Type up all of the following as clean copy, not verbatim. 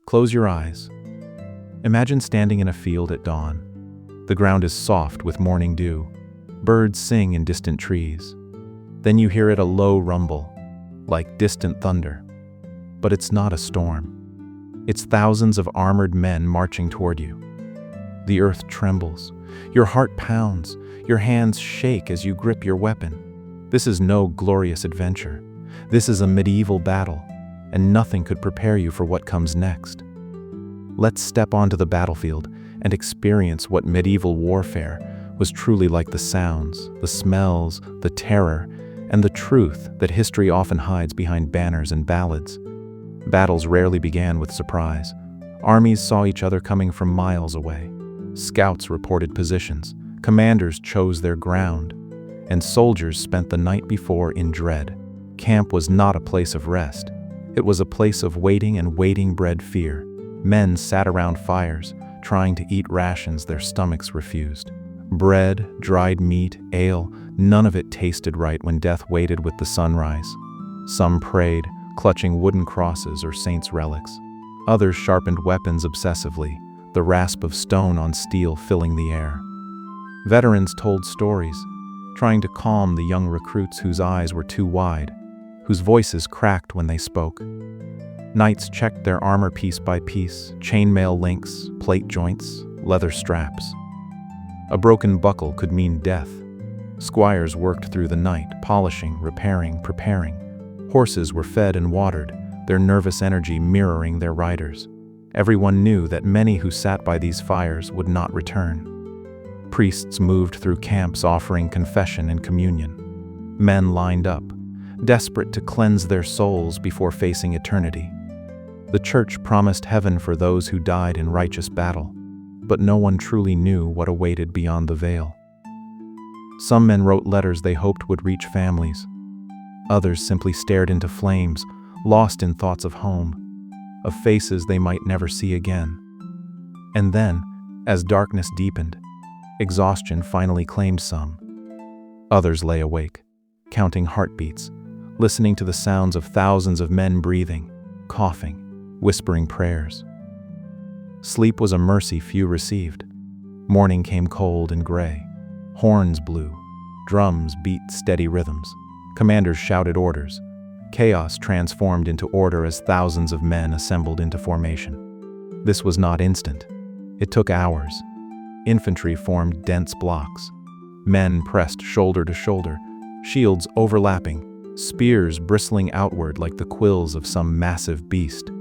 Close your eyes. Imagine standing in a field at dawn. The ground is soft with morning dew. Birds sing in distant trees. Then you hear it a low rumble, like distant thunder. But it's not a storm. It's thousands of armored men marching toward you. The earth trembles. Your heart pounds. Your hands shake as you grip your weapon. This is no glorious adventure. This is a medieval battle, and nothing could prepare you for what comes next. Let's step onto the battlefield and experience what medieval warfare was truly like: the sounds, the smells, the terror, and the truth that history often hides behind banners and ballads. Battles rarely began with surprise. Armies saw each other coming from miles away. Scouts reported positions, commanders chose their ground, and soldiers spent the night before in dread. Camp was not a place of rest. It was a place of waiting, and waiting bred fear. Men sat around fires, trying to eat rations their stomachs refused. Bread, dried meat, ale, none of it tasted right when death waited with the sunrise. Some prayed, clutching wooden crosses or saints' relics. Others sharpened weapons obsessively, the rasp of stone on steel filling the air. Veterans told stories, trying to calm the young recruits whose eyes were too wide, whose voices cracked when they spoke. Knights checked their armor piece by piece: chainmail links, plate joints, leather straps. A broken buckle could mean death. Squires worked through the night, polishing, repairing, preparing. Horses were fed and watered, their nervous energy mirroring their riders. Everyone knew that many who sat by these fires would not return. Priests moved through camps offering confession and communion. Men lined up, desperate to cleanse their souls before facing eternity. The church promised heaven for those who died in righteous battle, but no one truly knew what awaited beyond the veil. Some men wrote letters they hoped would reach families. Others simply stared into flames, lost in thoughts of home, of faces they might never see again. And then, as darkness deepened, exhaustion finally claimed some. Others lay awake, counting heartbeats, listening to the sounds of thousands of men breathing, coughing, whispering prayers. Sleep was a mercy few received. Morning came cold and gray. Horns blew. Drums beat steady rhythms. Commanders shouted orders. Chaos transformed into order as thousands of men assembled into formation. This was not instant. It took hours. Infantry formed dense blocks. Men pressed shoulder to shoulder, shields overlapping, spears bristling outward like the quills of some massive beast.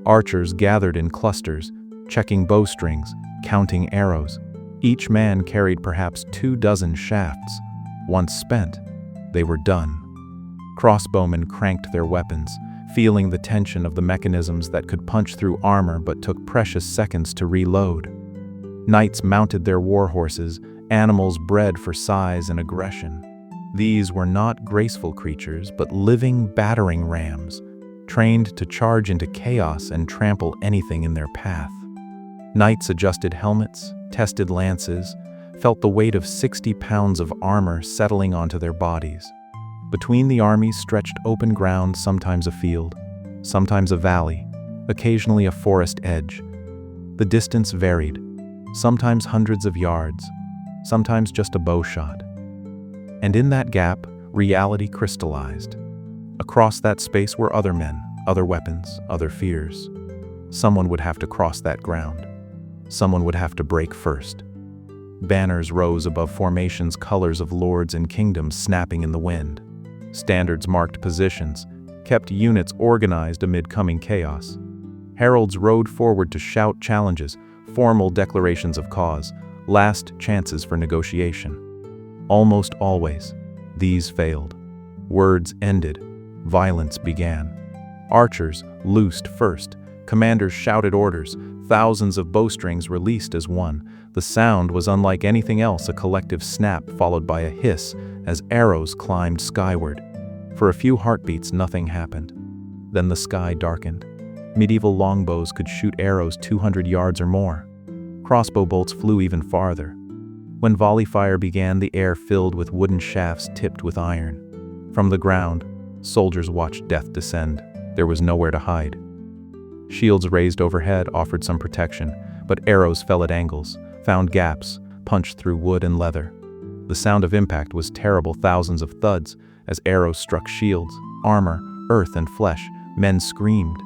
Archers gathered in clusters, checking bowstrings, counting arrows. Each man carried perhaps 24 shafts. Once spent, they were done. Crossbowmen cranked their weapons, feeling the tension of the mechanisms that could punch through armor but took precious seconds to reload. Knights mounted their war horses, animals bred for size and aggression. These were not graceful creatures, but living battering rams, trained to charge into chaos and trample anything in their path. Knights adjusted helmets, tested lances, felt the weight of 60 pounds of armor settling onto their bodies. Between the armies stretched open ground, sometimes a field, sometimes a valley, occasionally a forest edge. The distance varied, sometimes hundreds of yards, sometimes just a bow shot. And in that gap, reality crystallized. Across that space were other men, other weapons, other fears. Someone would have to cross that ground. Someone would have to break first. Banners rose above formations, colors of lords and kingdoms snapping in the wind. Standards marked positions, kept units organized amid coming chaos. Heralds rode forward to shout challenges, formal declarations of cause, last chances for negotiation. Almost always, these failed. Words ended. Violence began. Archers loosed first. Commanders shouted orders. Thousands of bowstrings released as one. The sound was unlike anything else, a collective snap followed by a hiss as arrows climbed skyward. For a few heartbeats, nothing happened. Then the sky darkened. Medieval longbows could shoot arrows 200 yards or more. Crossbow bolts flew even farther. When volley fire began, the air filled with wooden shafts tipped with iron. From the ground, soldiers watched death descend. There was nowhere to hide. Shields raised overhead offered some protection, but arrows fell at angles, found gaps, punched through wood and leather. The sound of impact was terrible, thousands of thuds as arrows struck shields, armor, earth, and flesh. Men screamed.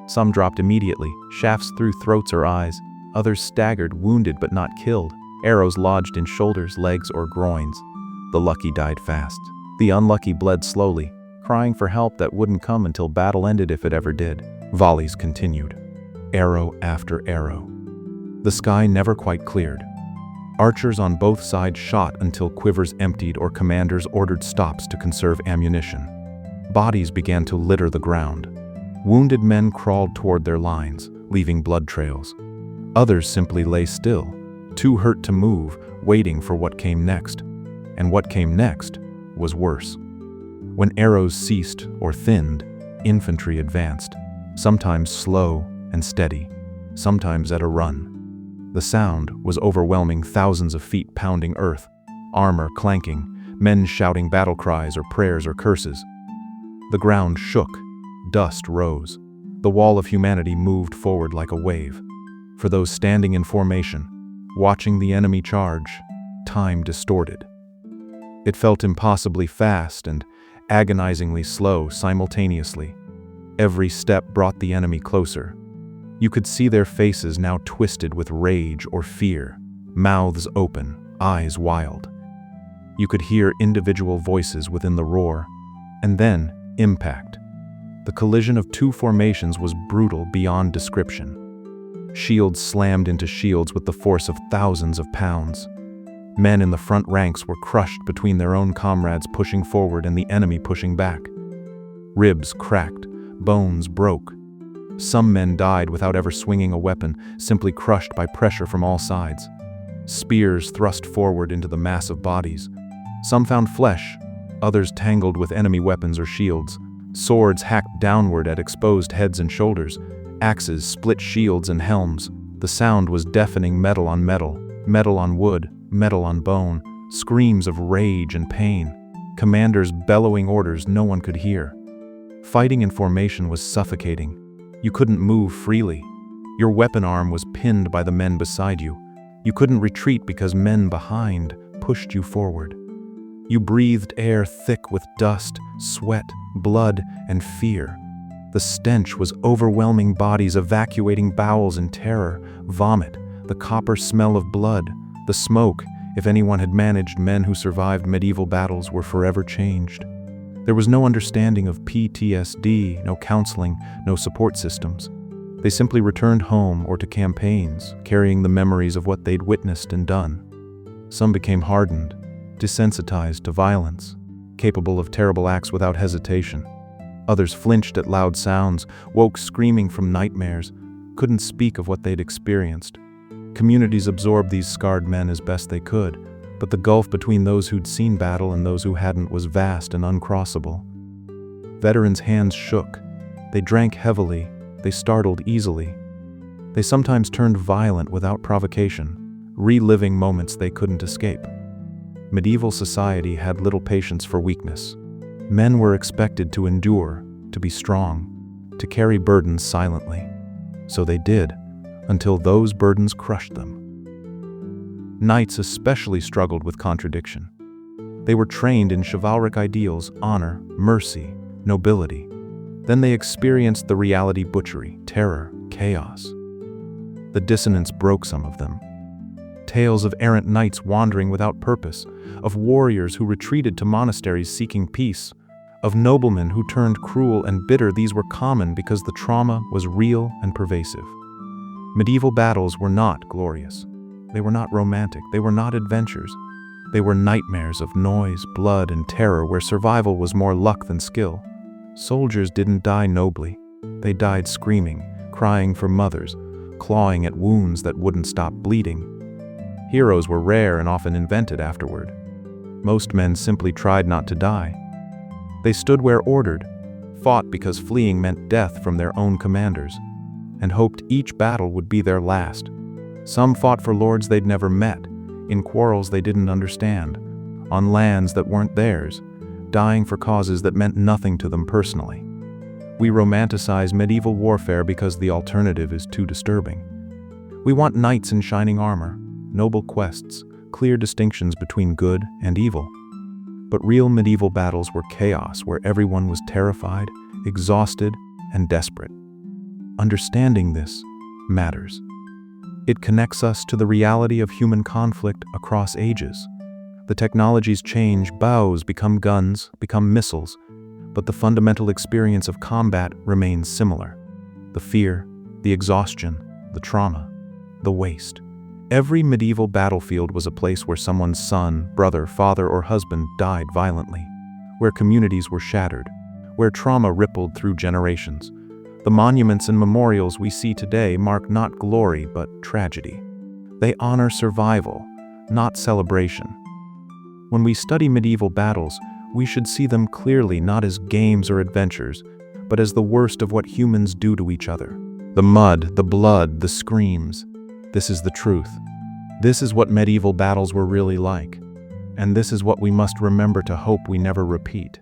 Some dropped immediately, shafts through throats or eyes. Others staggered, wounded but not killed. Arrows lodged in shoulders, legs, or groins. The lucky died fast. The unlucky bled slowly, crying for help that wouldn't come until battle ended if it ever did. Volleys continued, arrow after arrow. The sky never quite cleared. Archers on both sides shot until quivers emptied or commanders ordered stops to conserve ammunition. Bodies began to litter the ground. Wounded men crawled toward their lines, leaving blood trails. Others simply lay still, too hurt to move, waiting for what came next. And what came next was worse. When arrows ceased or thinned, infantry advanced, sometimes slow and steady, sometimes at a run. The sound was overwhelming, thousands of feet pounding earth, armor clanking, men shouting battle cries or prayers or curses. The ground shook, dust rose. The wall of humanity moved forward like a wave. For those standing in formation, watching the enemy charge, time distorted. It felt impossibly fast and agonizingly slow simultaneously. Every step brought the enemy closer. You could see their faces now twisted with rage or fear, mouths open, eyes wild. You could hear individual voices within the roar, and then impact. The collision of two formations was brutal beyond description. Shields slammed into shields with the force of thousands of pounds. Men in the front ranks were crushed between their own comrades pushing forward and the enemy pushing back. Ribs cracked, bones broke. Some men died without ever swinging a weapon, simply crushed by pressure from all sides. Spears thrust forward into the mass of bodies. Some found flesh, others tangled with enemy weapons or shields. Swords hacked downward at exposed heads and shoulders. Axes split shields and helms. The sound was deafening, metal on metal, metal on wood, metal on bone, screams of rage and pain. Commanders bellowing orders no one could hear. Fighting in formation was suffocating. You couldn't move freely. Your weapon arm was pinned by the men beside you. You couldn't retreat because men behind pushed you forward. You breathed air thick with dust, sweat, blood, and fear. The stench was overwhelming, bodies evacuating bowels in terror, vomit, the copper smell of blood, the smoke. If anyone had managed, men who survived medieval battles were forever changed. There was no understanding of PTSD, no counseling, no support systems. They simply returned home or to campaigns, carrying the memories of what they'd witnessed and done. Some became hardened, desensitized to violence, capable of terrible acts without hesitation. Others flinched at loud sounds, woke screaming from nightmares, couldn't speak of what they'd experienced. Communities absorbed these scarred men as best they could, but the gulf between those who'd seen battle and those who hadn't was vast and uncrossable. Veterans' hands shook. They drank heavily. They startled easily. They sometimes turned violent without provocation, reliving moments they couldn't escape. Medieval society had little patience for weakness. Men were expected to endure, to be strong, to carry burdens silently. So they did, until those burdens crushed them. Knights especially struggled with contradiction. They were trained in chivalric ideals, honor, mercy, nobility. Then they experienced the reality: butchery, terror, chaos. The dissonance broke some of them. Tales of errant knights wandering without purpose, of warriors who retreated to monasteries seeking peace, of noblemen who turned cruel and bitter. These were common because the trauma was real and pervasive. Medieval battles were not glorious. They were not romantic. They were not adventures. They were nightmares of noise, blood, and terror where survival was more luck than skill. Soldiers didn't die nobly. They died screaming, crying for mothers, clawing at wounds that wouldn't stop bleeding. Heroes were rare and often invented afterward. Most men simply tried not to die. They stood where ordered, fought because fleeing meant death from their own commanders, and hoped each battle would be their last. Some fought for lords they'd never met, in quarrels they didn't understand, on lands that weren't theirs, dying for causes that meant nothing to them personally. We romanticize medieval warfare because the alternative is too disturbing. We want knights in shining armor, noble quests, clear distinctions between good and evil. But real medieval battles were chaos where everyone was terrified, exhausted, and desperate. Understanding this matters. It connects us to the reality of human conflict across ages. The technologies change, bows become guns, become missiles, but the fundamental experience of combat remains similar. The fear, the exhaustion, the trauma, the waste. Every medieval battlefield was a place where someone's son, brother, father, or husband died violently, where communities were shattered, where trauma rippled through generations. The monuments and memorials we see today mark not glory but tragedy. They honor survival, not celebration. When we study medieval battles, we should see them clearly not as games or adventures, but as the worst of what humans do to each other. The mud, the blood, the screams. This is the truth. This is what medieval battles were really like. And this is what we must remember to hope we never repeat.